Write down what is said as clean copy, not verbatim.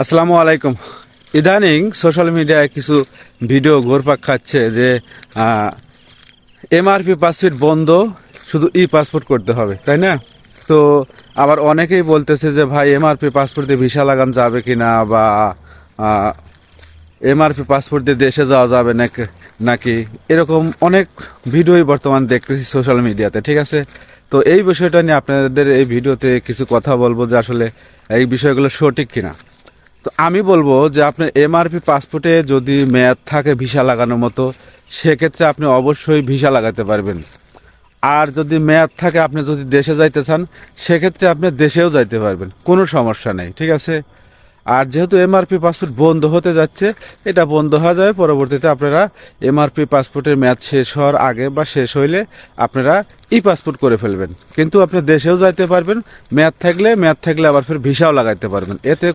আসসালামু আলাইকুম। ইদানিং সোশ্যাল মিডিয়ায় কিছু ভিডিও ঘুরপাক খাচ্ছে যে এমআরপি পাসপোর্ট বন্ধ, শুধু ই পাসপোর্ট করতে হবে, তাই না? তো আবার অনেকেই বলতেছে যে ভাই এমআরপি পাসপোর্ট দিয়ে ভিসা লাগানো যাবে কিনা, বা এমআরপি পাসপোর্ট দিয়ে দেশে যাওয়া যাবে নাকি নাকি এরকম অনেক ভিডিওই বর্তমান দেখতেছি সোশ্যাল মিডিয়াতে, ঠিক আছে? তো এই বিষয়টা নিয়ে আপনাদের এই ভিডিওতে কিছু কথা বলবো যে আসলে এই বিষয়গুলো সঠিক কিনা। তো আমি বলবো যে আপনার এমআরপি পাসপোর্টে যদি মেয়াদ থাকে ভিসা লাগানোর মতো, সেক্ষেত্রে আপনি অবশ্যই ভিসা লাগাতে পারবেন। আর যদি মেয়াদ থাকে, আপনি যদি দেশে যাইতে চান, সেক্ষেত্রে আপনি দেশেও যাইতে পারবেন, কোনো সমস্যা নেই, ঠিক আছে? আর যেহেতু এমআরপি পাসপোর্ট বন্ধ হতে যাচ্ছে, এটা বন্ধ হয়ে যাবে পরবর্তীতে আপনারা এমআরপি পাসপোর্টের মেয়াদ শেষ হওয়ার আগে বা শেষ হইলে আপনারা ই পাসপোর্ট করে ফেলবেন, কিন্তু আপনি দেশেও যাইতে পারবেন। মেয়াদ থাকলে আবার ফের ভিসাও লাগাইতে পারবেন। এতে